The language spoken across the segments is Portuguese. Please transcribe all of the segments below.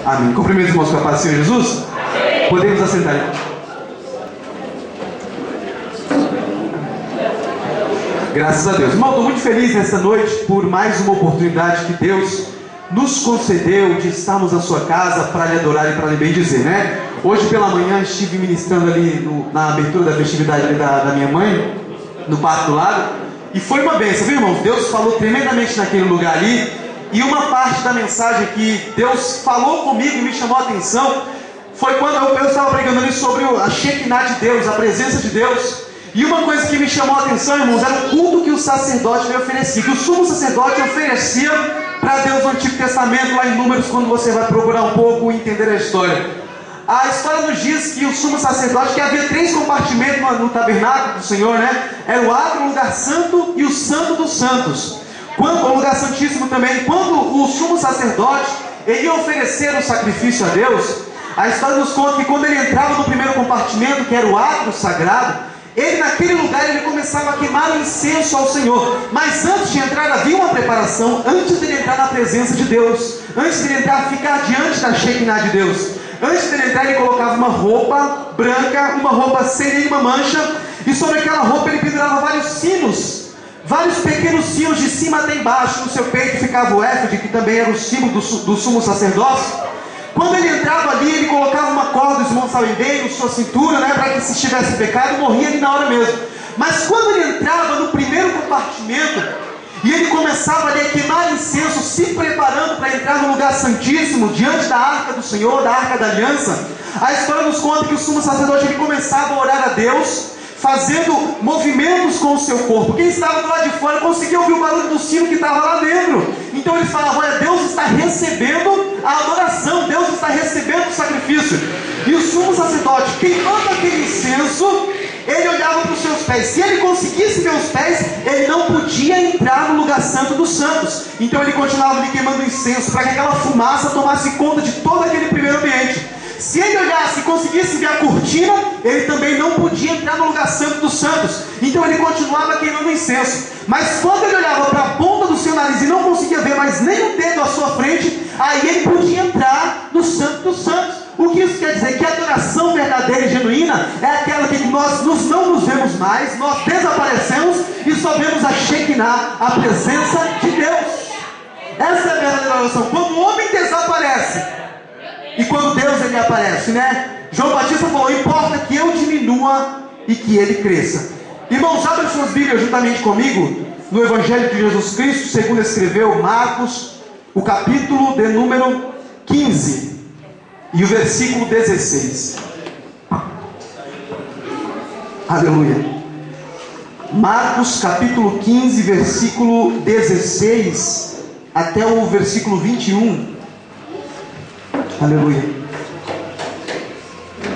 Amém. Cumprimento os irmãos com a paz do Senhor Jesus. Podemos assentar. Graças a Deus. Irmão, estou muito feliz nesta noite por mais uma oportunidade que Deus nos concedeu de estarmos na sua casa para lhe adorar e para lhe bendizer, né? Hoje pela manhã estive ministrando ali na abertura da festividade ali da minha mãe, no Parque do Lago, e foi uma bênção, viu, irmãos? Deus falou tremendamente naquele lugar ali, e uma parte da mensagem que Deus falou comigo e me chamou a atenção foi quando eu estava pregando ali sobre a Shekinah de Deus, a presença de Deus. E uma coisa que me chamou a atenção, irmãos, era o culto que o sacerdote me oferecia, que o sumo sacerdote oferecia para Deus no Antigo Testamento, lá em Números, quando você vai procurar um pouco e entender a história. A história nos diz que o sumo sacerdote, que havia 3 compartimentos no tabernáculo do Senhor, né? Era o átrio, o lugar santo e o santo dos santos. O lugar santíssimo também. Quando o sumo sacerdote ele ia oferecer um sacrifício a Deus, a história nos conta que quando ele entrava no primeiro compartimento, que era o átrio sagrado, ele naquele lugar ele começava a queimar o incenso ao Senhor. Mas antes de entrar havia uma preparação, antes de ele entrar na presença de Deus, antes de ele entrar, ficar diante da Shekinah de Deus. Antes de ele entrar, ele colocava uma roupa branca, uma roupa sem nenhuma mancha, e sobre aquela roupa ele pendurava vários sinos, vários pequenos sinos de cima até embaixo. No seu peito ficava o éfode, que também era o símbolo do sumo sacerdócio. Quando ele entrava ali, ele colocava uma corda, os irmãos sabem bem, na sua cintura, né, para que se estivesse pecado, morria ali na hora mesmo. Mas quando ele entrava no primeiro compartimento, e ele começava ali a queimar incenso, se preparando para entrar no lugar santíssimo, diante da arca do Senhor, da arca da aliança, a história nos conta que o sumo sacerdote ele começava a orar a Deus, fazendo movimentos com o seu corpo. Quem estava do lado de fora conseguia ouvir o barulho do sino que estava lá dentro. Então eles falavam: olha, Deus está recebendo a adoração, Deus está recebendo o sacrifício. E o sumo sacerdote, queimando aquele incenso, ele olhava para os seus pés. Se ele conseguisse ver os pés, ele não podia entrar no lugar santo dos santos. Então ele continuava ali queimando incenso, para que aquela fumaça tomasse conta de todo aquele primeiro ambiente. Se ele olhasse e conseguisse ver a cortina, ele também não podia entrar no lugar santo dos santos. Então ele continuava queimando incenso. Mas quando ele olhava para a ponta do seu nariz e não conseguia ver mais nem um dedo à sua frente, aí ele podia entrar no santo dos santos. O que isso quer dizer? Que a adoração verdadeira e genuína é aquela que nós não nos vemos mais, nós desaparecemos e só vemos a Shekinah, a presença de Deus. Essa é a verdadeira adoração. Quando o homem desaparece e quando Deus ele aparece, né? João Batista falou: importa que eu diminua e que ele cresça. Irmãos, abrem suas Bíblias juntamente comigo no Evangelho de Jesus Cristo, segundo escreveu Marcos, o capítulo de número 15 e o versículo 16. Aleluia. Marcos capítulo 15, versículo 16 até o versículo 21. Aleluia.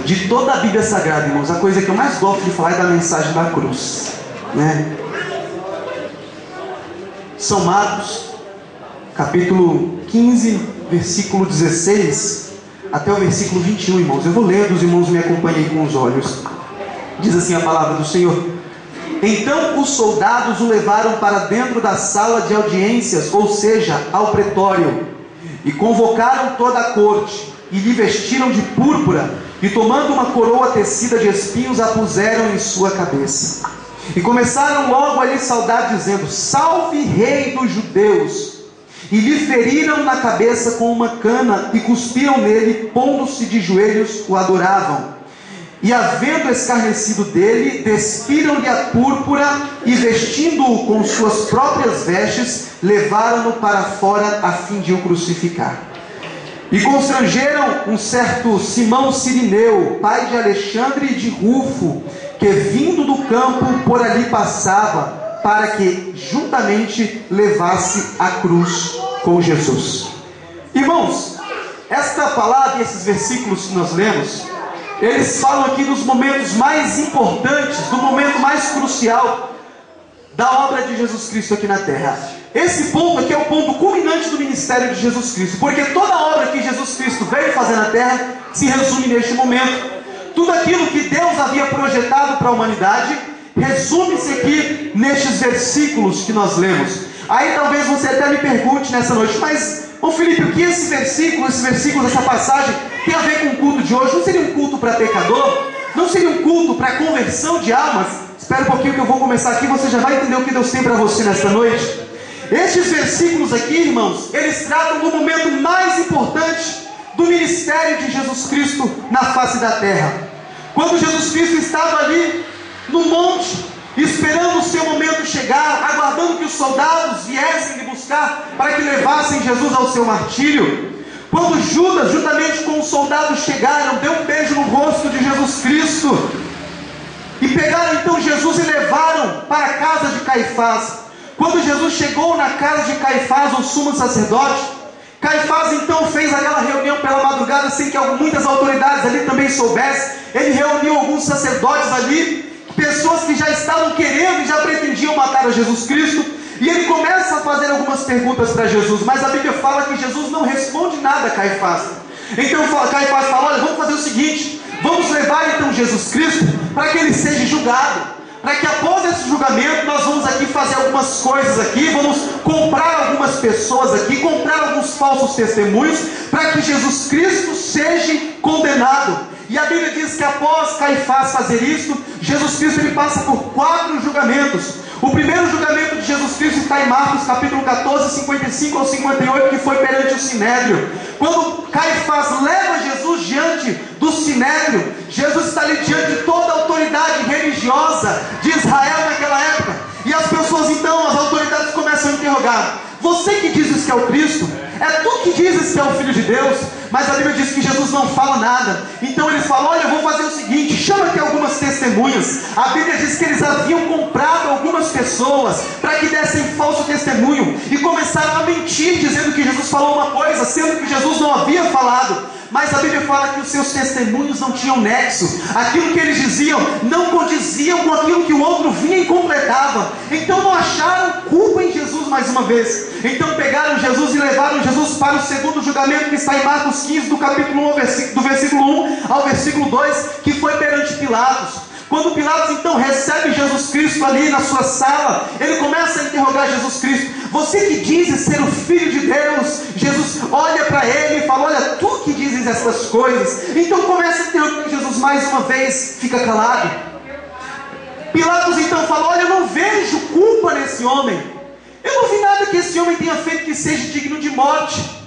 De toda a Bíblia Sagrada, irmãos, a coisa que eu mais gosto de falar é da mensagem da cruz, né? São Marcos, capítulo 15, versículo 16, até o versículo 21, irmãos. Eu vou ler, os irmãos me acompanhem com os olhos. Diz assim a palavra do Senhor: então os soldados o levaram para dentro da sala de audiências, ou seja, ao pretório, e convocaram toda a corte, e lhe vestiram de púrpura, e tomando uma coroa tecida de espinhos, a puseram em sua cabeça. E começaram logo a lhe saudar, dizendo: salve, rei dos judeus! E lhe feriram na cabeça com uma cana, e cuspiram nele, pondo-se de joelhos, o adoravam. E havendo escarnecido dele, despiram-lhe a púrpura, e vestindo-o com suas próprias vestes, levaram-no para fora a fim de o crucificar. E constrangeram um certo Simão Cirineu, pai de Alexandre e de Rufo, que vindo do campo por ali passava, para que juntamente levasse a cruz com Jesus. Irmãos, esta palavra e esses versículos que nós lemos, eles falam aqui dos momentos mais importantes, do momento mais crucial da obra de Jesus Cristo aqui na terra. Esse ponto aqui é o ponto culminante do ministério de Jesus Cristo, porque toda a obra que Jesus Cristo veio fazer na terra se resume neste momento. Tudo aquilo que Deus havia projetado para a humanidade resume-se aqui nestes versículos que nós lemos. Aí talvez você até me pergunte nessa noite: mas Ô Felipe, o que esse versículo, essa passagem tem a ver com o culto de hoje? Não seria um culto para pecador? Não seria um culto para conversão de almas? Espera um pouquinho que eu vou começar aqui, você já vai entender o que Deus tem para você nesta noite. Estes versículos aqui, irmãos, eles tratam do momento mais importante do ministério de Jesus Cristo na face da terra. Quando Jesus Cristo estava ali no monte, esperando o seu momento chegar, aguardando que os soldados viessem lhe buscar para que levassem Jesus ao seu martírio. Quando Judas, juntamente com os soldados, chegaram, deu um beijo no rosto de Jesus Cristo e pegaram então Jesus e levaram para a casa de Caifás. Quando Jesus chegou na casa de Caifás, o sumo sacerdote, Caifás então fez aquela reunião pela madrugada sem que muitas autoridades ali também soubessem. Ele reuniu alguns sacerdotes ali, pessoas que já estavam querendo e já pretendiam matar a Jesus Cristo, e ele começa a fazer algumas perguntas para Jesus, mas a Bíblia fala que Jesus não responde nada a Caifás. Então Caifás fala: olha, vamos fazer o seguinte, vamos levar então Jesus Cristo para que ele seja julgado, para que após esse julgamento nós vamos aqui fazer algumas coisas aqui, vamos comprar algumas pessoas aqui, comprar alguns falsos testemunhos, para que Jesus Cristo seja condenado. E a Bíblia diz que após Caifás fazer isso, Jesus Cristo ele passa por 4 julgamentos. O primeiro julgamento de Jesus Cristo está em Marcos capítulo 14, 55 ao 58, que foi perante o Sinédrio. Quando Caifás leva Jesus diante do Sinédrio, Jesus está ali diante de toda a autoridade religiosa de Israel naquela época. E as pessoas então, as autoridades começam a interrogar: você que dizes que é o Cristo? É tu que dizes que é o Filho de Deus? Mas a Bíblia diz que Jesus não fala nada. Então eles falam: olha, eu vou fazer o seguinte, chama aqui algumas testemunhas. A Bíblia diz que eles haviam comprado algumas pessoas para que dessem falso testemunho, e começaram a mentir, dizendo que Jesus falou uma coisa, sendo que Jesus não havia falado. Mas a Bíblia fala que os seus testemunhos não tinham nexo. Aquilo que eles diziam não condiziam com aquilo que o outro vinha e completava. Então não acharam culpa em Jesus mais uma vez. Então pegaram Jesus e levaram Jesus para o segundo julgamento, que está em Marcos 15, do capítulo 1, do versículo 1 ao versículo 2, que foi perante Pilatos. Quando Pilatos então recebe Jesus Cristo ali na sua sala, ele começa a interrogar Jesus Cristo: você que dizes ser o Filho de Deus? Jesus olha para ele e fala: olha, tu que dizes essas coisas. Então começa a interrogar Jesus mais uma vez, fica calado. Pilatos então fala: olha, eu não vejo culpa nesse homem, eu não vi nada que esse homem tenha feito que seja digno de morte.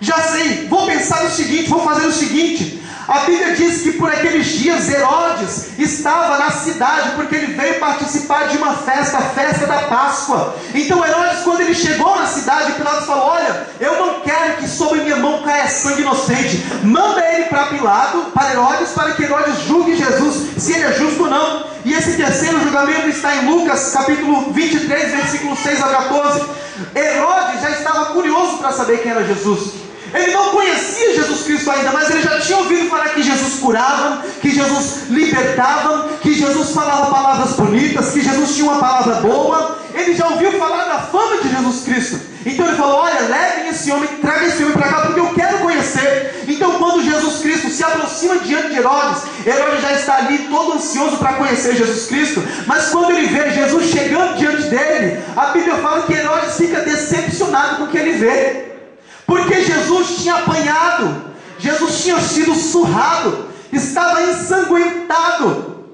Já sei, vou pensar o seguinte, vou fazer o seguinte. A Bíblia diz que por aqueles dias Herodes estava na cidade, porque ele veio participar de uma festa, a festa da Páscoa. Então Herodes, quando ele chegou na cidade, Pilatos falou: olha, eu não quero que sobre minha mão caia sangue inocente. Manda ele para Herodes, para que Herodes julgue Jesus, se ele é justo ou não. E esse terceiro julgamento está em Lucas capítulo 23, versículos 6 a 14. Herodes já estava curioso para saber quem era Jesus. Ele não conhecia Jesus Cristo ainda, mas ele já tinha ouvido falar que Jesus curava, que Jesus libertava, que Jesus falava palavras bonitas, que Jesus tinha uma palavra boa. Ele já ouviu falar da fama de Jesus Cristo. Então ele falou: olha, levem esse homem, traga esse homem para cá, porque eu quero conhecer. Então quando Jesus Cristo se aproxima diante de Herodes, Herodes já está ali todo ansioso para conhecer Jesus Cristo. Mas quando ele vê Jesus chegando diante dele, a Bíblia fala que Herodes fica decepcionado com o que ele vê. Porque Jesus tinha apanhado, Jesus tinha sido surrado, estava ensanguentado.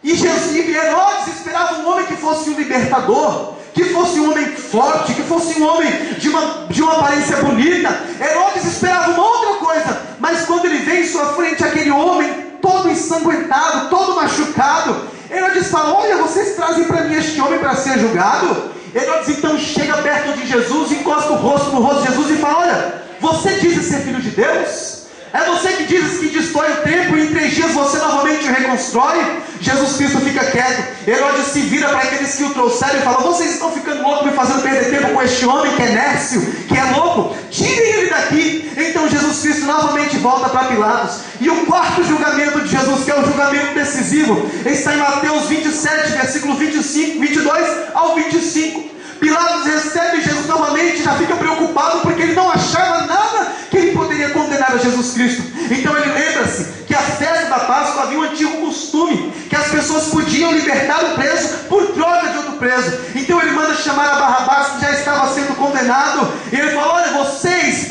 E Herodes esperava um homem que fosse um libertador, que fosse um homem forte, que fosse um homem de uma aparência bonita. Herodes esperava uma outra coisa, mas quando ele vê em sua frente aquele homem todo ensanguentado, todo machucado, Herodes fala: olha, vocês trazem para mim este homem para ser julgado? Herodes então chega perto de Jesus, encosta o rosto no rosto de Jesus e fala: olha, você diz ser filho de Deus? É você que diz que destrói o templo e em 3 dias você novamente o reconstrói? Jesus Cristo fica quieto. Herodes se vira para aqueles que o trouxeram e fala: vocês estão ficando loucos, me fazendo perder tempo com este homem que é nércio, que é louco, tirem ele daqui. Então Jesus Cristo novamente volta para Pilatos. E o quarto julgamento de Jesus, que é o julgamento decisivo, está em Mateus 27, versículo 22 ao 25. Pilatos recebe Jesus novamente, já fica preocupado, porque ele não achava nada que ele poderia condenar a Jesus Cristo. Então ele lembra-se que a festa da Páscoa havia um antigo costume, que as pessoas podiam libertar o preso por troca de outro preso. Então ele manda chamar a Barrabás, que já estava sendo condenado, e ele fala: olha, vocês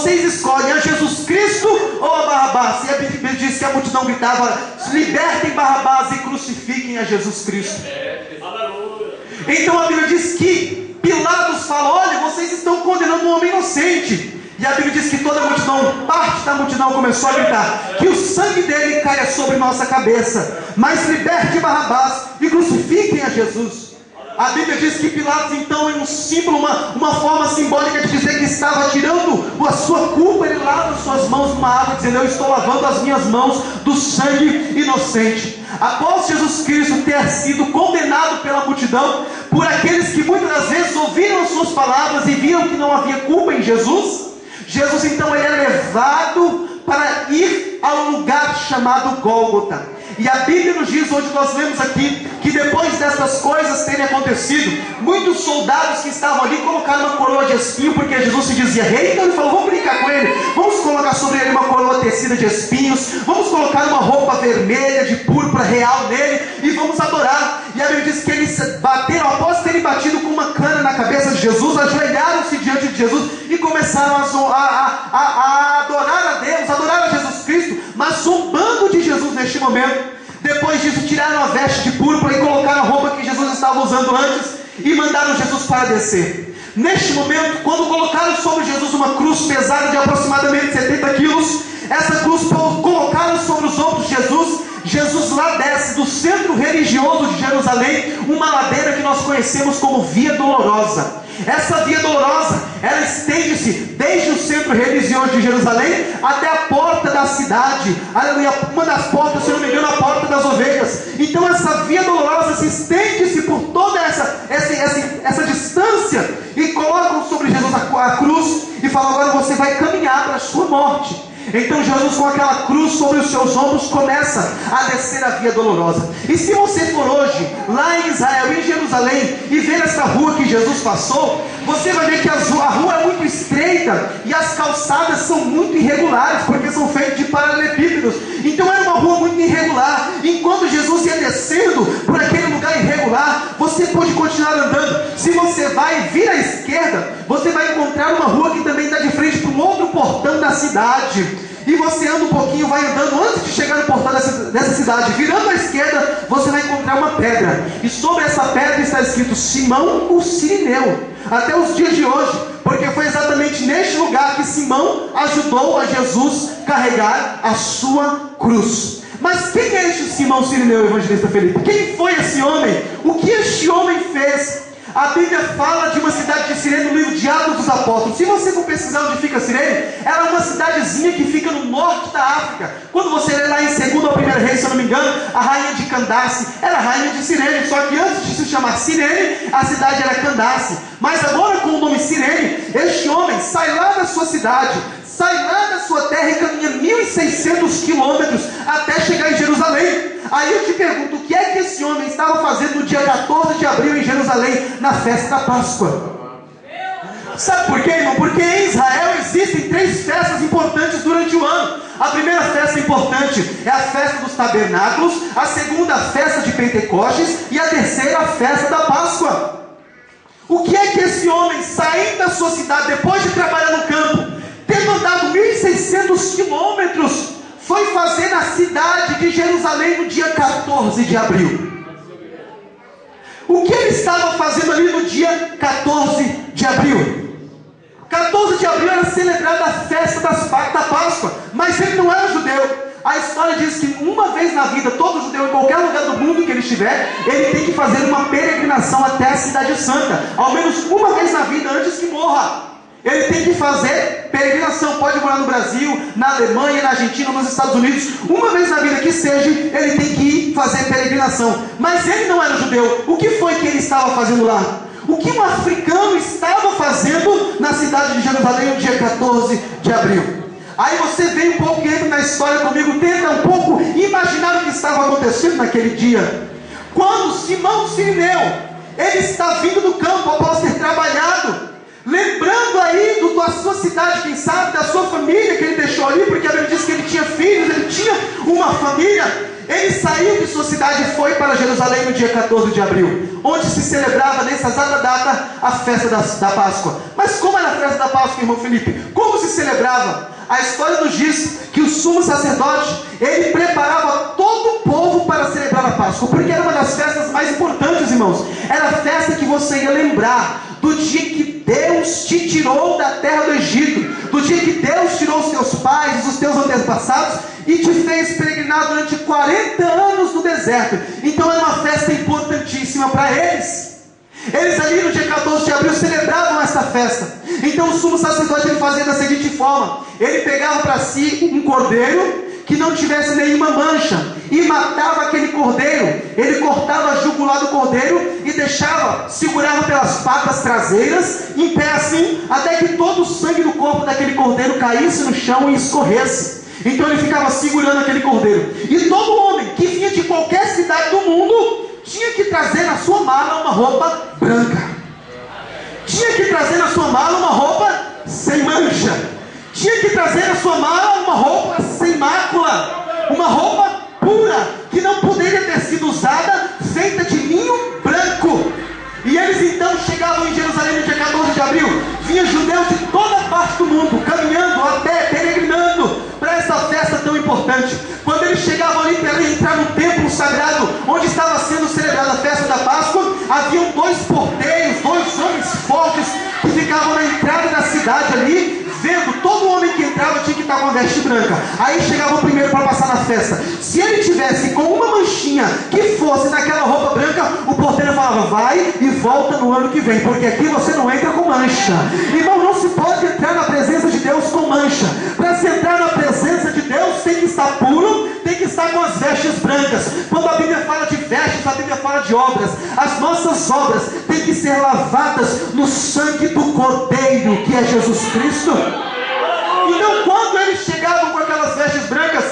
vocês escolhem a Jesus Cristo ou a Barrabás? E a Bíblia diz que a multidão gritava: libertem Barrabás e crucifiquem a Jesus Cristo. Então a Bíblia diz que Pilatos fala: olha, vocês estão condenando um homem inocente. E a Bíblia diz que toda a multidão, parte da multidão começou a gritar: que o sangue dele caia sobre nossa cabeça, mas liberte Barrabás e crucifiquem a Jesus. A Bíblia diz que Pilatos então é um símbolo, uma forma simbólica de dizer que estava tirando a sua culpa. Ele lava suas mãos numa água, dizendo: eu estou lavando as minhas mãos do sangue inocente. Após Jesus Cristo ter sido condenado pela multidão, por aqueles que muitas das vezes ouviram suas palavras e viram que não havia culpa em Jesus, Jesus então ele é levado para ir a um lugar chamado Gólgota. E a Bíblia nos diz, onde nós lemos aqui, que depois dessas coisas terem acontecido, muitos soldados que estavam ali colocaram uma coroa de espinho, porque Jesus se dizia rei. Então ele falou: vamos brincar com ele, vamos colocar sobre ele uma coroa tecida de espinhos, vamos colocar uma roupa vermelha de púrpura real nele e vamos adorar. E a Bíblia diz que eles bateram, após terem batido com uma cana na cabeça de Jesus, ajoelharam-se diante de Jesus e começaram a adorar a Deus, adorar a Jesus Cristo, mas zombando de Jesus neste momento. Depois disso, tiraram a veste de púrpura e colocaram a roupa que Jesus estava usando antes e mandaram Jesus para descer. Neste momento, quando colocaram sobre Jesus uma cruz pesada de aproximadamente 70 quilos, essa cruz colocaram sobre os ombros de Jesus. Jesus lá desce do centro religioso de Jerusalém, uma ladeira que nós conhecemos como Via Dolorosa. Essa Via Dolorosa, ela estende-se desde o centro religioso de Jerusalém até a porta da cidade. Aleluia, uma das portas, se não me engano, a porta das ovelhas. Então essa Via Dolorosa se estende-se por toda essa distância, e colocam sobre Jesus a cruz e falam: agora você vai caminhar para a sua morte. Então Jesus, com aquela cruz sobre os seus ombros, começa a descer a Via Dolorosa. E se você for hoje lá em Israel, em Jerusalém, e ver essa rua que Jesus passou, você vai ver que a rua é muito estreita e as calçadas são muito irregulares, porque são feitas de paralelepípedos. Então era uma rua muito irregular. Enquanto Jesus ia descendo por aquele lugar irregular, você pode continuar andando. Se você vai vir à esquerda, você vai encontrar uma rua que também está de frente para um outro portão da cidade. E você anda um pouquinho, vai andando, antes de chegar no portão dessa cidade, virando à esquerda, você vai encontrar uma pedra. E sobre essa pedra está escrito: Simão o Cirineu. Até os dias de hoje, porque foi exatamente neste lugar que Simão ajudou a Jesus carregar a sua cruz. Mas quem é este Simão Cirineu, evangelista Felipe? Quem foi esse homem? O que este homem fez? A Bíblia fala de uma cidade de Cirene no livro de Atos dos Apóstolos. Se você for pesquisar onde fica Cirene, ela é uma cidadezinha que fica no norte da África. Quando você lê lá em 2º ou 1º Reis, se eu não me engano, a rainha de Candace era a rainha de Cirene. Só que antes de se chamar Cirene, a cidade era Candace. Mas agora, com o nome Cirene, este homem sai lá da sua cidade, sai lá da sua terra e caminha 1.600 quilômetros até chegar em Jerusalém. Aí eu te pergunto: o que é que esse homem estava fazendo no dia 14 de abril em Jerusalém, na festa da Páscoa? Sabe por quê, irmão? Porque em Israel existem 3 festas importantes durante o ano. A primeira festa importante é a festa dos tabernáculos, a segunda, a festa de Pentecostes, e a terceira, a festa da Páscoa. O que é que esse homem, saindo da sua cidade, depois de trabalhar no campo, tendo andado 1.600 quilômetros, foi fazer na cidade de Jerusalém no dia 14 de abril? O que ele estava fazendo ali no dia 14 de abril? 14 de abril era celebrada a festa da Páscoa, mas ele não era judeu. A história diz que uma vez na vida, todo judeu, em qualquer lugar do mundo que ele estiver, ele tem que fazer uma peregrinação até a Cidade Santa, ao menos uma vez na vida, antes que morra. Ele tem que fazer peregrinação. Pode morar no Brasil, na Alemanha, na Argentina, nos Estados Unidos, uma vez na vida que seja, ele tem que ir fazer peregrinação. Mas ele não era judeu. O que foi que ele estava fazendo lá? O que um africano estava fazendo na cidade de Jerusalém no dia 14 de abril? Aí você vem um pouco, entra na história comigo, tenta um pouco imaginar o que estava acontecendo naquele dia. Quando Simão Cirineu, ele está vindo do campo após ter trabalhado, lembrando aí da sua cidade, quem sabe, da sua família que ele deixou ali, porque a Bíblia diz que ele tinha filhos, ele tinha uma família. Ele saiu de sua cidade e foi para Jerusalém no dia 14 de abril, onde se celebrava nessa exata data a festa da Páscoa. Mas como era a festa da Páscoa, irmão Felipe? Como se celebrava? A história nos diz que o sumo sacerdote, ele preparava todo o povo para celebrar a Páscoa, porque era uma das festas mais importantes, irmãos. Era a festa que você ia lembrar do dia que Deus te tirou da terra do Egito, do dia que Deus tirou os teus pais, os teus antepassados, e te fez peregrinar durante 40 anos no deserto. Então era uma festa importantíssima para eles. Eles ali no dia 14 de abril celebravam esta festa. Então o sumo sacerdote ele fazia da seguinte forma: ele pegava para si um cordeiro que não tivesse nenhuma mancha, e matava aquele cordeiro. Ele cortava a jugular do cordeiro e deixava, segurava pelas patas traseiras, em pé assim, até que todo o sangue do corpo daquele cordeiro caísse no chão e escorresse. Então ele ficava segurando aquele cordeiro. E todo homem que vinha de qualquer cidade do mundo tinha que trazer na sua mala uma roupa branca. Tinha que trazer na sua mala uma roupa sem mancha. Tinha que trazer na sua mala uma roupa sem mácula. Uma roupa pura, que não poderia ter sido usada, feita de linho branco. E eles então chegavam em Jerusalém no dia 14 de abril. Vinha judeus de toda parte do mundo, caminhando a pé, peregrinando para essa festa tão importante. Quando eles chegavam ali para entrar no templo sagrado, onde estava sendo celebrada a festa da Páscoa, haviam dois porteiros, dois homens fortes, que ficavam na entrada da cidade ali, vendo. Todo homem que entrava tinha que estar com a veste branca. Aí chegava o primeiro para passar na festa. Se ele tivesse com uma manchinha que fosse naquela roupa branca, o porteiro falava: vai e volta no ano que vem, porque aqui você não entra com mancha. Irmão, não se pode entrar na presença de Deus com mancha. Para se entrar na presença de Deus, tem que estar puro, tem que estar com as vestes brancas. Quando a Bíblia fala de vestes, a Bíblia fala de obras. As nossas obras têm que ser lavadas no sangue do Cordeiro, que é Jesus Cristo. Então, quando eles chegavam com aquelas vestes brancas,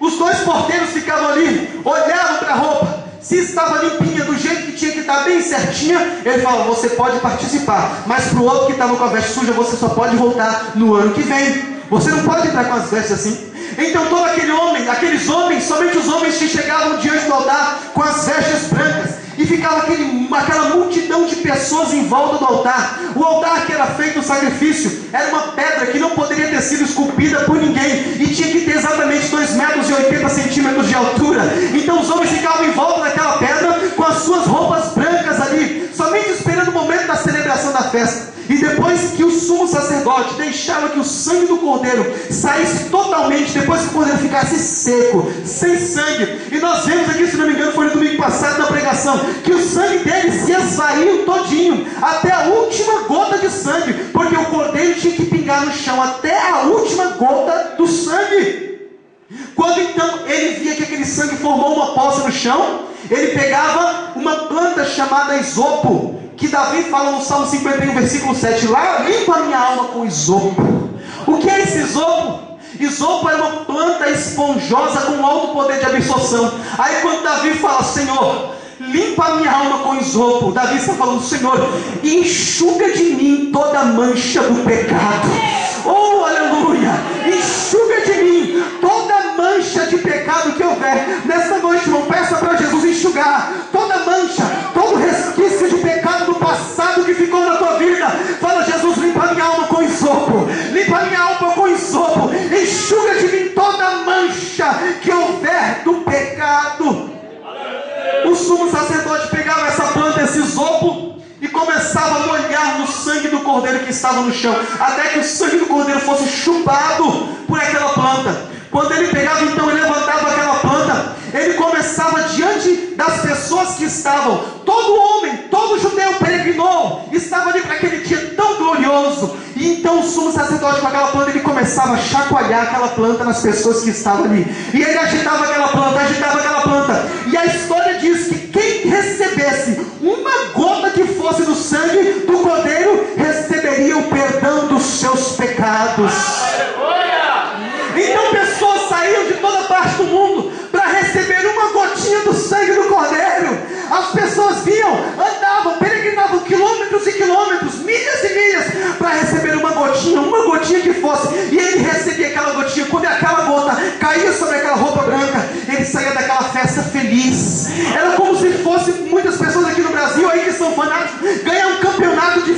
os dois porteiros ficavam ali, olhavam para a roupa. Se estava limpinha, do jeito que tinha que estar, bem certinha, ele falava: você pode participar, mas para o outro que estava com a veste suja, você só pode voltar no ano que vem. Você não pode entrar com as vestes assim. Então todo aqueles homens, somente os homens que chegavam diante do altar com as vestes brancas, e ficava aquela multidão de pessoas em volta do altar. O altar que era feito o sacrifício era uma pedra que não poderia ter sido esculpida por ninguém, e tinha que ter exatamente 2,80 metros de altura. Então os homens ficavam em volta daquela pedra com as suas roupas brancas ali, somente esperando o momento da celebração da festa. E depois que o sumo sacerdote deixava que o sangue do cordeiro saísse totalmente, depois que o cordeiro ficasse seco, sem sangue, e nós vemos aqui, se não me engano, foi no domingo passado na pregação, que o sangue dele se esvaiu todinho, até a última gota de sangue, porque o cordeiro tinha que pingar no chão até a última gota do sangue. Quando então ele via que aquele sangue formou uma poça no chão, ele pegava uma planta chamada isopo, que Davi fala no Salmo 51, versículo 7, lá: limpa a minha alma com isopo. O que é esse isopo? Isopo é uma planta esponjosa com alto poder de absorção. Aí quando Davi fala: Senhor, limpa a minha alma com isopo, Davi está falando: Senhor, enxuga de mim toda mancha do pecado. Oh, aleluia! Enxuga de mim toda mancha de pecado que houver. Nesta noite, irmão, peça para Jesus enxugar toda mancha, todo resquício de pecado do passado que ficou na tua vida. Fala: Jesus, limpa a minha alma com isopo. Limpa a minha alma com isopo. Enxuga de mim toda mancha que houver do pecado. O sumo sacerdote pegava essa planta, esse isopo, e começava a molhar no sangue do cordeiro que estava no chão, até que o sangue do cordeiro fosse chupado por aquela planta. Quando ele pegava, então, ele levantava aquela planta, ele começava diante das pessoas que estavam. Todo homem, todo judeu peregrinou, estava ali para aquele dia tão glorioso. E então o sumo sacerdote com aquela planta, ele começava a chacoalhar aquela planta nas pessoas que estavam ali. E ele agitava aquela planta. E a história diz que quem recebesse uma gota que fosse do sangue do cordeiro, receberia o perdão dos seus pecados. Então pessoas saíam de toda parte do mundo para receber uma gotinha do sangue do cordeiro. As pessoas vinham, andavam, peregrinavam quilômetros e quilômetros, milhas e milhas, para receber uma gotinha que fosse. E ele recebia aquela gotinha. Quando aquela gota caía sobre aquela roupa branca, ele saía daquela festa feliz,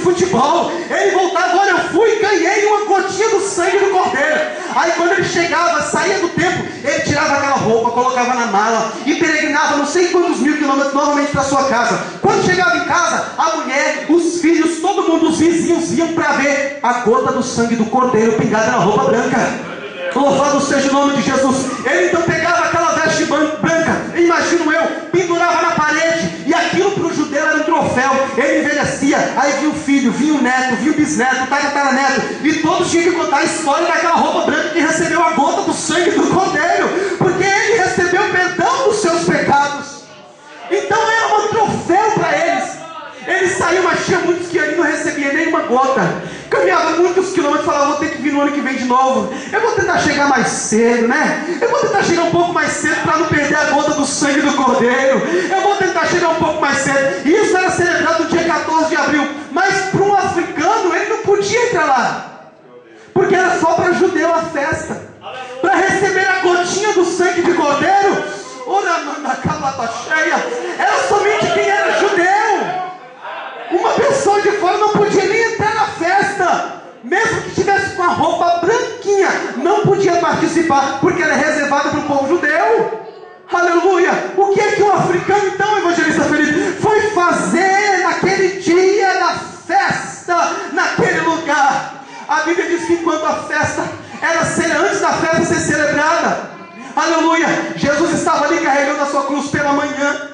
futebol. Ele voltava, olha, eu fui e ganhei uma gotinha do sangue do Cordeiro. Aí quando ele chegava, saía do templo, ele tirava aquela roupa, colocava na mala e peregrinava não sei quantos mil quilômetros novamente para sua casa. Quando chegava em casa, a mulher, os filhos, todo mundo, os vizinhos iam para ver a gota do sangue do Cordeiro pingada na roupa branca. Louvado seja o nome de Jesus. Ele então pegava aquela veste branca, imagino eu, pendurava na parede, e aquilo para o judeu era um troféu. Ele envelhecia, aí vinha o filho, vinha o neto, vinha o bisneto, o tataraneto, e todos tinham que contar a história daquela roupa branca que recebeu a gota do sangue do Cordeiro, porque ele recebeu o perdão dos seus pecados. Então era um troféu para eles. Ele saiu, mas tinha muitos que ali não recebia nem uma gota. Caminhava muitos quilômetros e falava, vou ter que vir no ano que vem de novo. Eu vou tentar chegar mais cedo, né? Eu vou tentar chegar um pouco mais cedo para não perder a gota do sangue do Cordeiro. Eu vou tentar chegar um pouco mais cedo. E isso era celebrado no dia 14 de abril. Mas para um africano, ele não podia entrar lá, porque era só para judeu a festa. Para receber a gotinha do sangue de Cordeiro, era somente quem era judeu. Uma pessoa de fora não podia nem entrar na festa, mesmo que tivesse com a roupa branquinha, não podia participar, porque era reservada para o povo judeu. Aleluia! O que é que um africano, então, evangelista Felipe, foi fazer naquele dia da festa, naquele lugar? A Bíblia diz que enquanto a festa era antes da festa ser celebrada, aleluia, Jesus estava ali carregando a sua cruz pela manhã.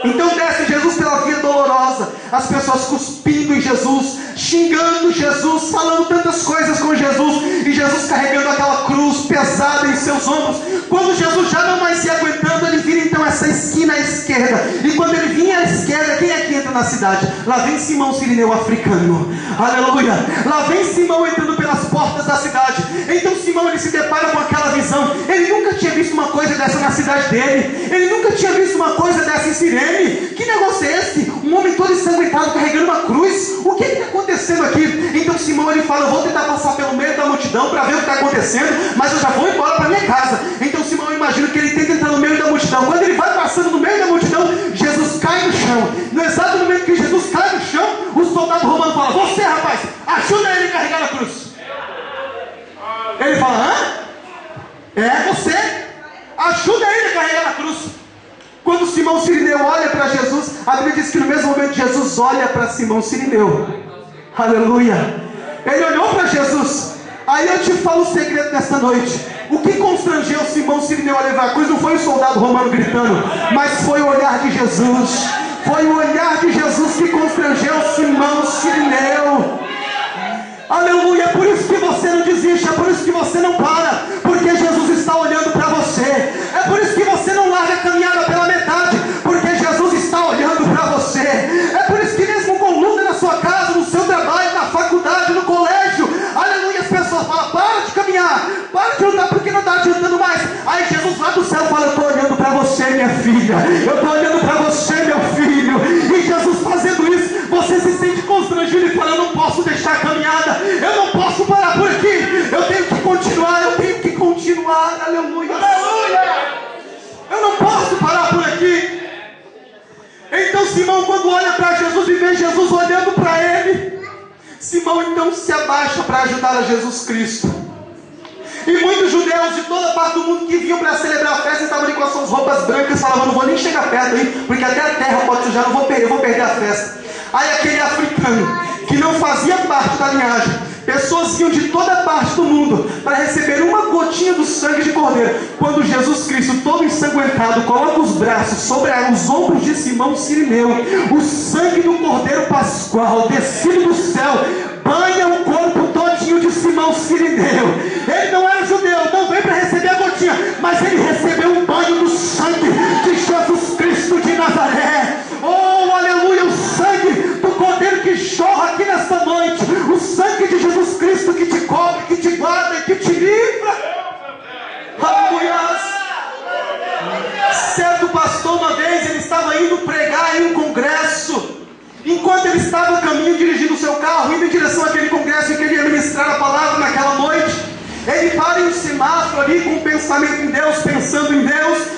Então desce Jesus pela via dolorosa, as pessoas cuspindo em Jesus, xingando Jesus, falando tantas coisas com Jesus, e Jesus carregando aquela cruz pesada em seus ombros. Quando Jesus já não mais se aguentando, ele vira então essa esquina à esquerda, e quando ele vinha à esquerda, quem é que entra na cidade? Lá vem Simão Cirineu, africano, aleluia, lá vem Simão entrando pelas portas da cidade. Então Simão, ele se depara com aquela visão. Ele nunca tinha visto uma coisa dessa na cidade dele, ele nunca tinha visto uma coisa dessa em Cirene. Que negócio é esse? Um homem todo ensanguentado carregando uma cruz. O que está acontecendo aqui? Então Simão, ele fala, eu vou tentar passar pelo meio da multidão para ver o que está acontecendo, mas eu já vou embora para minha casa. Então Simão, eu imagino que ele tenta entrar no meio da multidão. Quando ele vai passando no meio da multidão, Jesus cai no chão. No exato momento que Jesus cai no chão, o soldado romano fala, você, rapaz, ajuda ele a carregar a cruz. Ele fala, hã? É você? Ajuda ele a carregar a cruz. Quando Simão Cirineu olha para Jesus, a Bíblia diz que no mesmo momento Jesus olha para Simão Cirineu. Aleluia. Ele olhou para Jesus. Aí eu te falo o segredo desta noite. O que constrangeu Simão Cirineu a levar a cruz não foi o soldado romano gritando, mas foi o olhar de Jesus. Foi o olhar de Jesus que constrangeu Simão Cirineu. Aleluia. É por isso que você não desiste, é por isso que você não para, porque Jesus está olhando para você. É por isso que você não larga a caminhada pela metade, porque Jesus está olhando para você. É por isso que mesmo com luta na sua casa, no seu trabalho, na faculdade, no colégio, aleluia, as pessoas falam, para de caminhar, para de lutar, porque não está adiantando mais. Aí Jesus lá do céu fala, eu estou olhando para você, minha filha, eu estou olhando para você, meu filho. E Jesus fazendo isso, você se sente constrangido e fala, eu não posso deixar a caminhada, eu não posso parar por aqui, eu tenho que continuar, aleluia, aleluia. Eu não posso parar por aqui. Então Simão, quando olha para Jesus e vê Jesus olhando para ele, Simão então se abaixa para ajudar a Jesus Cristo. E muitos judeus de toda parte do mundo que vinham para celebrar a festa estavam ali com as suas roupas brancas, falavam, não vou nem chegar perto aí, porque até a terra pode sujar, eu vou perder a festa. Aí aquele africano, que não fazia parte da linhagem, pessoas vinham de toda parte do mundo para receber uma gotinha do sangue de Cordeiro. Quando Jesus Cristo, todo ensanguentado, coloca os braços sobre os ombros de Simão Cirineu, o sangue do Cordeiro Pascual, descido do céu, banha o corpo todinho de Simão Cirineu. Ele não era judeu, não veio para receber a gotinha, mas ele recebeu um banho do sangue de Jesus Cristo de Nazaré. Oh, aleluia, o sangue do Cordeiro que jorra aqui nesta noite, o sangue de Jesus Cristo que te cobre, que te guarda e que te livra. Aleluia. Certo pastor, uma vez, ele estava indo pregar em um congresso. Enquanto ele estava a caminho, dirigindo o seu carro, indo em direção àquele congresso em que ele ia Ele para em um semáforo ali com o pensamento em Deus,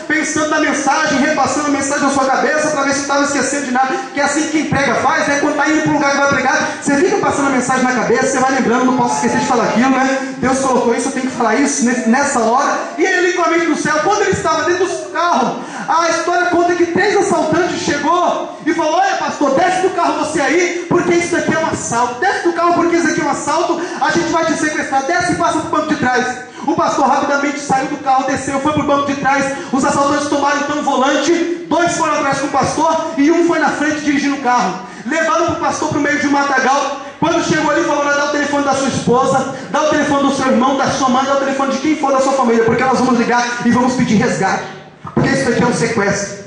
pensando na mensagem, repassando a mensagem na sua cabeça para ver se estava esquecendo de nada. Que é assim que quem prega faz, né? Quando está indo para um lugar que vai pregar, você fica passando a mensagem na cabeça, você vai lembrando, não posso esquecer de falar aquilo, né? Deus colocou isso, eu tenho que falar isso nessa hora. E ele liga a mente do céu. Quando ele estava dentro do carro, a história conta que 3 assaltantes chegou e falou: olha, pastor, desce do carro você aí, porque isso aqui é um assalto. Desce do carro porque isso aqui é um assalto, a gente vai te sequestrar. Desce e passa para o banco de trás. O pastor rapidamente saiu do carro, desceu, foi para o banco de trás. Os assaltantes tomaram então o volante, 2 foram atrás com o pastor e um foi na frente dirigindo o carro. Levaram o pastor para o meio de um matagal. Quando chegou ali, falou: dá o telefone da sua esposa, dá o telefone do seu irmão, da sua mãe, dá o telefone de quem for da sua família, porque nós vamos ligar e vamos pedir resgate, porque isso aqui é um sequestro.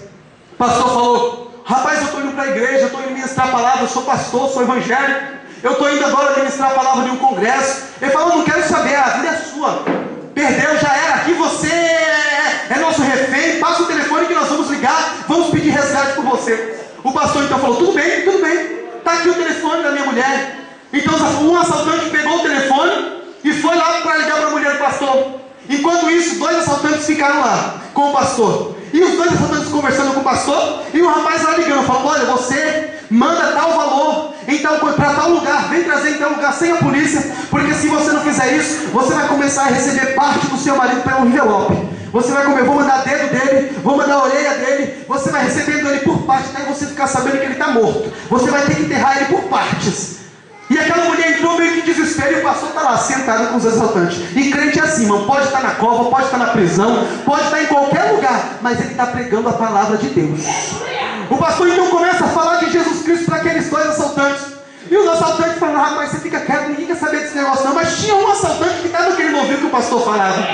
O pastor falou: rapaz, eu estou indo para a igreja, eu estou indo ministrar a palavra, eu sou pastor, sou evangélico, eu estou indo agora ministrar a palavra de um congresso. Ele falou: não quero saber, a vida é sua, perdeu, já era, aqui você é nosso refém, passa o telefone que nós vamos ligar, vamos pedir resgate por você. O pastor então falou: tudo bem, está aqui o telefone da minha mulher. Então um assaltante pegou o telefone e foi lá para ligar para a mulher do pastor. Enquanto isso, 2 assaltantes ficaram lá com o pastor. E os 2 assaltantes conversando com o pastor, e o rapaz lá ligando, falando: olha, você manda tal valor então para tal lugar, vem trazer em tal lugar sem a polícia, porque se você não fizer isso, você vai começar a receber parte do seu marido pelo envelope. Você vai comer, vou mandar dedo dele, vou mandar a orelha dele, você vai recebendo ele por partes, até você ficar sabendo que ele está morto. Você vai ter que enterrar ele por partes. E aquela mulher entrou meio que em desespero, e o pastor está lá sentado com os assaltantes. E crente é assim, irmão, pode estar na cova, pode estar na prisão, pode estar em qualquer lugar, mas ele está pregando a palavra de Deus. O pastor então começa a falar de Jesus Cristo para aqueles 2 assaltantes. E os assaltantes falam: rapaz, você fica quieto, ninguém quer saber desse negócio não. Mas tinha um assaltante que estava querendo ouvir o que o pastor falava.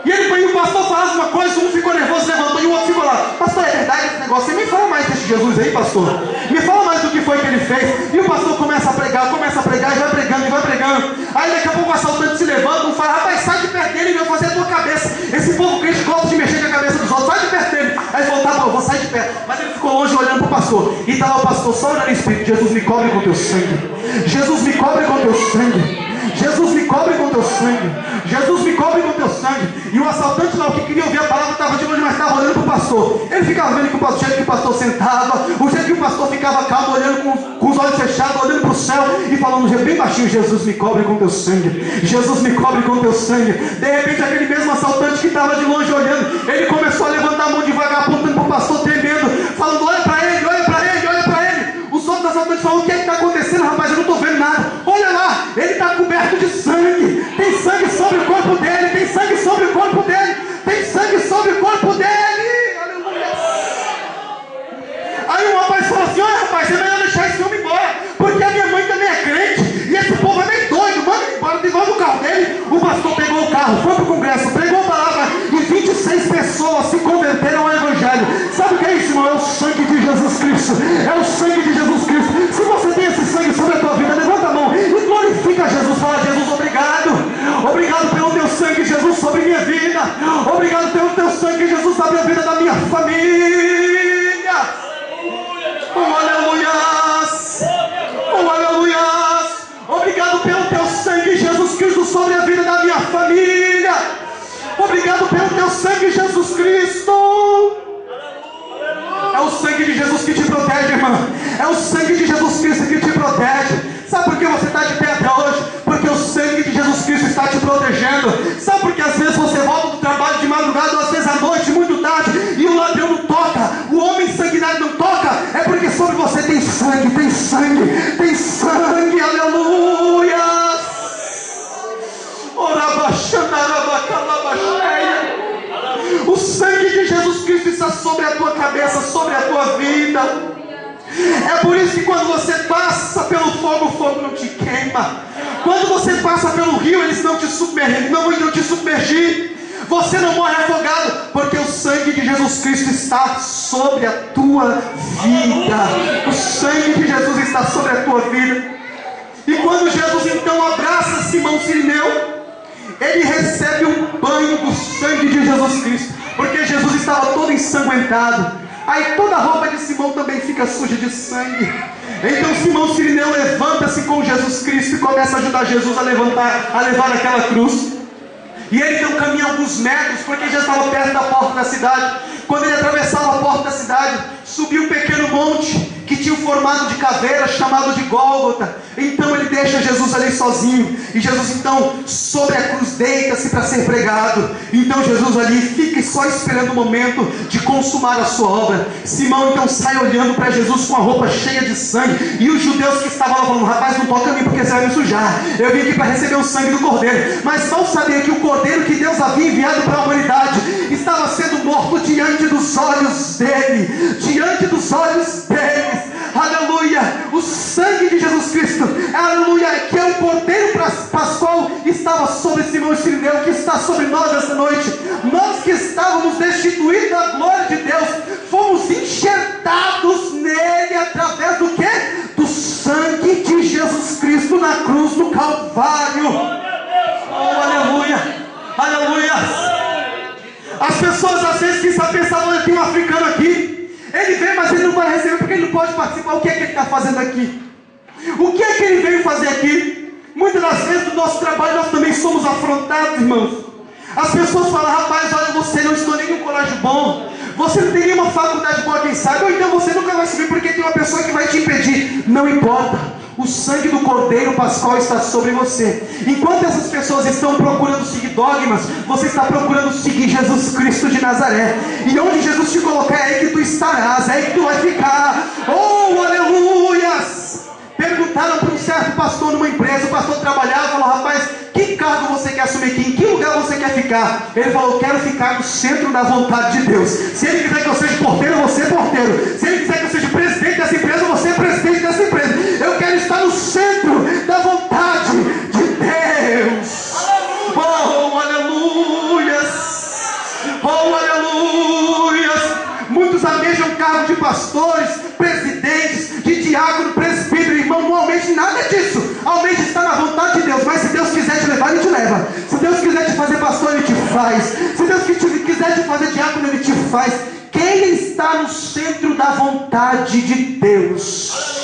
E o pastor falava uma coisa, um ficou nervoso, levantou, e o outro ficou lá: pastor, é verdade esse negócio? Você me fala mais desse Jesus aí, pastor. Me fala mais do que foi que ele fez. E o pastor começa a pregar, e vai pregando. Aí daqui a pouco o assaltante se levanta e fala: rapaz, sai de perto dele e vai fazer a tua cabeça. Esse povo crente gosta de mexer com a cabeça dos outros, sai de perto dele. Aí ele falou: tá bom, eu vou sair de perto. Mas ele ficou longe olhando para o pastor. E estava o pastor só olhando em espírito: Jesus, me cobre com teu sangue. Jesus, me cobre com teu sangue. Jesus, me cobre com teu sangue. Jesus, me cobre com teu sangue. E o assaltante lá, o que queria ouvir a palavra, estava de longe, mas estava olhando para o pastor. Ele ficava vendo que o jeito que o pastor sentava, o jeito que o pastor ficava calmo, olhando com os olhos fechados, olhando para o céu e falando bem baixinho: Jesus, me cobre com teu sangue. Jesus, me cobre com teu sangue. De repente, aquele mesmo assaltante que estava de longe olhando, ele começou a levantar a mão devagar, apontando para o pastor, tremendo, falando: olha para ele, olha para ele, olha para ele. Os outros assaltantes falaram: o que é que está acontecendo, rapaz? Eu não estou vendo nada. Olha lá, ele está coberto de sangue. Tem sangue sobre o corpo dele. Tem sangue sobre o corpo dele. Tem sangue sobre o corpo dele. Aleluia. Aí o rapaz falou assim: olha, rapaz, é melhor deixar esse homem embora, porque a minha mãe também é crente, e esse povo é meio doido, manda ele embora, devolve o carro dele. O pastor pegou o carro, foi para o congresso, pregou a palavra, e 26 pessoas se converteram ao evangelho. Sabe o que é isso, irmão? É o sangue de Jesus Cristo. É o sangue de Jesus Cristo. Se você tem esse sangue sobre a tua vida, levanta a mão e glorifica Jesus. Fala: Jesus, obrigado. Obrigado pelo teu sangue, Jesus, sobre minha vida. Obrigado pelo teu sangue, Jesus, sobre a vida da minha família. Oh, aleluias. Oh, aleluias. Obrigado pelo teu sangue, Jesus Cristo, sobre a vida da minha família. Obrigado pelo teu sangue, Jesus Cristo. É o sangue de Jesus que te protege, irmão. É o sangue de Jesus Cristo que te protege. Sabe por que você está de pé até hoje? Porque o sangue de Jesus Cristo está te protegendo. Sabe por que às vezes você volta do trabalho de madrugada, ou às vezes à noite, muito tarde, e o ladrão não toca, o homem sanguinário não toca? É porque sobre você tem sangue, tem sangue, tem sangue. Aleluia. O sangue de Jesus Cristo está sobre a tua cabeça, sobre a tua vida. É por isso que quando você passa pelo fogo, o fogo não te queima. Quando você passa pelo rio, eles não te submergir. Você não morre afogado, porque o sangue de Jesus Cristo está sobre a tua vida. O sangue de Jesus está sobre a tua vida. E quando Jesus então abraça Simão Sirineu, ele recebe um banho do sangue de Jesus Cristo, porque Jesus estava todo ensanguentado. Aí toda a roupa de Simão também fica suja de sangue. Então Simão Sirineu levanta-se com Jesus Cristo e começa a ajudar Jesus a levar aquela cruz. E ele então caminha alguns metros, porque já estava perto da porta da cidade. Quando ele atravessava a porta da cidade, subiu um pequeno monte que tinha o formato de caveira, chamado de Gólgota. Então ele deixa Jesus ali sozinho, e Jesus então sobre a cruz deita-se para ser pregado. Então Jesus ali fica só esperando o momento de consumar a sua obra. Simão então sai olhando para Jesus com a roupa cheia de sangue, e os judeus que estavam lá falando: rapaz, não toca em mim porque você vai me sujar, eu vim aqui para receber o sangue do Cordeiro. Mas mal sabia que o Cordeiro que Deus havia enviado para a humanidade estava sendo morto diante dos olhos dele, diante dos olhos deles. Aleluia, o sangue de Jesus Cristo, aleluia, que é o Cordeiro pascual, estava sobre Simão e Sirineu, que está sobre nós essa noite. Nós que estávamos destituídos da glória de Deus, fomos enxertados nele através do quê? Do sangue de Jesus Cristo na cruz do Calvário. Oh, aleluia, aleluia. As pessoas às vezes pensavam: olha, tem um africano aqui, ele vem, mas ele não vai receber porque ele não pode participar. O que é que ele está fazendo aqui? O que é que ele veio fazer aqui? Muitas das vezes no nosso trabalho nós também somos afrontados, irmãos. As pessoas falam: rapaz, olha, você não estudou nenhum colégio bom, você não tem nenhuma faculdade boa, quem sabe, ou então você nunca vai subir porque tem uma pessoa que vai te impedir. Não importa, o sangue do Cordeiro Pascual está sobre você. Enquanto essas pessoas estão procurando seguir dogmas, você está procurando seguir Jesus Cristo de Nazaré. E onde Jesus te colocar, é aí que tu estarás, é aí que tu vai ficar. Oh, aleluias! Perguntaram para um certo pastor numa empresa. O pastor trabalhava e falou: rapaz, que cargo você quer assumir aqui? Em que lugar você quer ficar? Ele falou: quero ficar no centro da vontade de Deus. Se ele quiser que eu seja porteiro, eu vou ser porteiro. Se ele quiser que eu seja presidente dessa empresa, eu vou ser presidente dessa empresa. Eu quero estar no centro da vontade de Deus. Oh, aleluias! Oh, aleluias! Muitos almejam cargo de pastores, presidentes, de diácono, presbítero. Irmão, não almeje nada disso. Almeje estar na vontade de Deus. Mas se Deus quiser te levar, Ele te leva. Se Deus quiser te fazer pastor, Ele te faz. Se Deus quiser te fazer diácono, Ele te faz. Quem está no centro da vontade de Deus?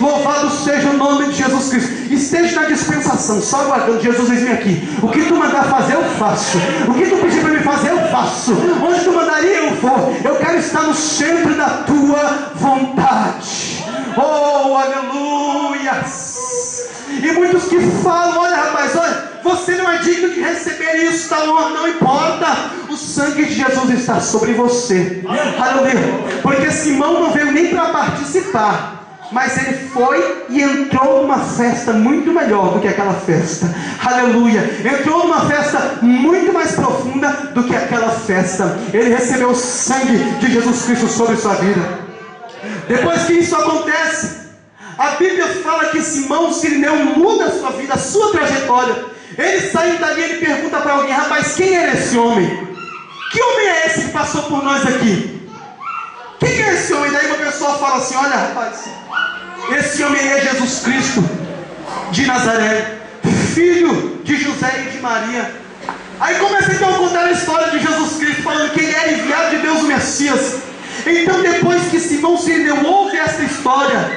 Louvado seja o nome de Jesus Cristo. Esteja na dispensação, só aguardando. Jesus, eis-me aqui. O que tu mandar fazer, eu faço. O que tu pedir para me fazer, eu faço. Onde tu mandaria, eu vou. Eu quero estar no centro da tua vontade. Oh, aleluia. E muitos que falam: olha, rapaz, olha, você não é digno de receber isso, tá? Não importa, o sangue de Jesus está sobre você. Aleluia. Porque Simão não veio nem para participar, mas ele foi e entrou numa festa muito melhor do que aquela festa. Aleluia. Entrou numa festa muito mais profunda do que aquela festa. Ele recebeu o sangue de Jesus Cristo sobre sua vida. Depois que isso acontece, a Bíblia fala que Simão Sirineu muda a sua vida, a sua trajetória. Ele sai dali e ele pergunta para alguém: rapaz, quem era esse homem? Que homem é esse que passou por nós aqui? Quem é esse homem? Daí uma pessoa fala assim: olha, rapaz, esse homem é Jesus Cristo de Nazaré, filho de José e de Maria. Aí começa então a contar a história de Jesus Cristo, falando que ele era enviado de Deus, o Messias. Então, depois que Simão Sirineu ouve essa história,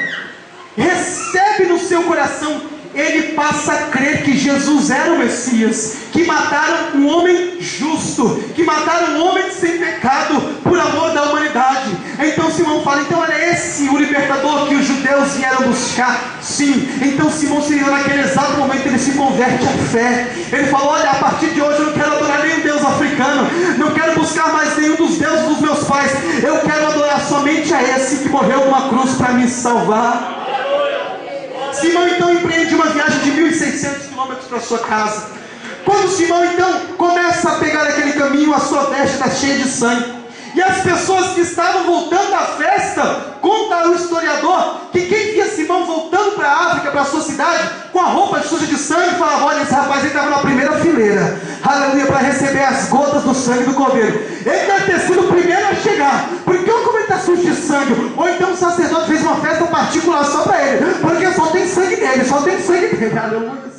recebe no seu coração, ele passa a crer que Jesus era o Messias, que mataram um homem justo, que mataram um homem sem pecado, por amor da humanidade. Então Simão fala: então era esse o libertador que os judeus vieram buscar? Sim. Então Simão Sirineu, naquele exato momento, ele se converte à fé. Ele fala: olha, a partir de hoje eu não quero adorar nenhum deus africano, não quero buscar mais nenhum dos deuses dos meus pais, eu quero adorar somente a esse que morreu numa cruz para me salvar. Simão então empreende uma viagem de 1.600 quilômetros para sua casa. Quando Simão então começa a pegar aquele caminho, a sua veste está cheia de sangue. E as pessoas que estavam voltando da festa, conta o historiador, que quem via Simão voltando para a África, para a sua cidade, com a roupa suja de sangue, falava: olha, esse rapaz estava na primeira fileira, aleluia, para receber as gotas do sangue do Cordeiro. Ele deve ter sido o primeiro a chegar, porque olha como ele está sujo de sangue. Ou então o sacerdote fez uma festa particular só para ele, porque só tem sangue nele, só tem sangue dele, aleluia.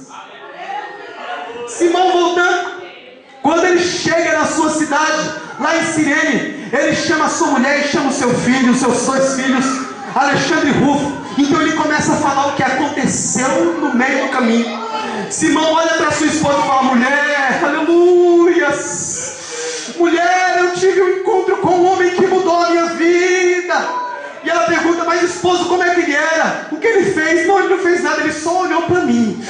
Simão voltando, quando ele chega na sua cidade, lá em Cirene, ele chama a sua mulher e chama o seu filho, os seus 2 filhos, Alexandre e Rufo. Então ele começa a falar o que aconteceu no meio do caminho. Simão olha para sua esposa e fala: mulher, aleluia, que ele fez? Não, ele não fez nada, ele só olhou para mim.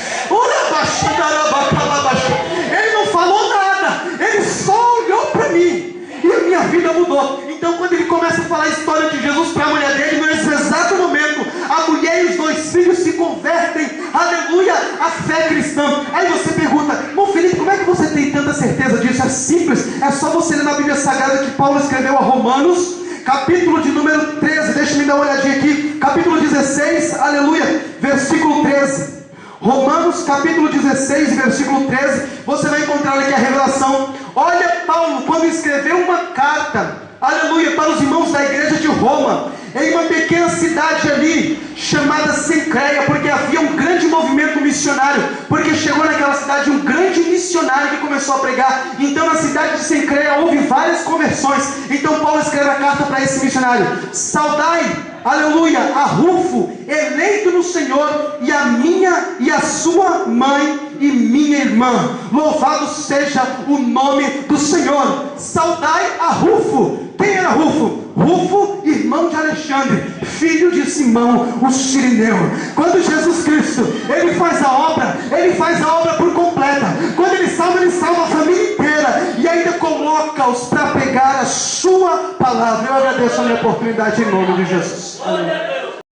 Ele não falou nada, ele só olhou para mim. E a minha vida mudou. Então quando ele começa a falar a história de Jesus para a mulher dele, nesse exato momento, a mulher e os 2 filhos se convertem, aleluia, à fé cristã. Aí você pergunta, irmão Felipe, como é que você tem tanta certeza disso? É simples, é só você ler na Bíblia Sagrada que Paulo escreveu a Romanos, capítulo de número 13, deixa eu dar uma olhadinha aqui, capítulo 16, aleluia, versículo 13. Romanos capítulo 16, versículo 13, você vai encontrar aqui a revelação. Olha Paulo, quando escreveu uma carta, aleluia, para os irmãos da igreja de Roma, em uma pequena cidade ali, chamada Cencreia, porque havia um grande movimento missionário, porque chegou naquela cidade um grande missionário que começou a pregar. Então na cidade de Cencreia houve várias conversões. Então Paulo escreve a carta para esse missionário: saudai, aleluia, a Rufo, eleito no Senhor, e a minha e a sua mãe e minha irmã. Louvado seja o nome do Senhor. Saudai a Rufo. Quem era Rufo? Rufo, irmão de Alexandre, filho de Simão, o Cirineu. Quando Jesus Cristo, ele faz a obra por completa. Quando ele salva a família inteira, e ainda coloca-os para pegar a sua palavra. Eu agradeço a minha oportunidade em nome de Jesus. Amém.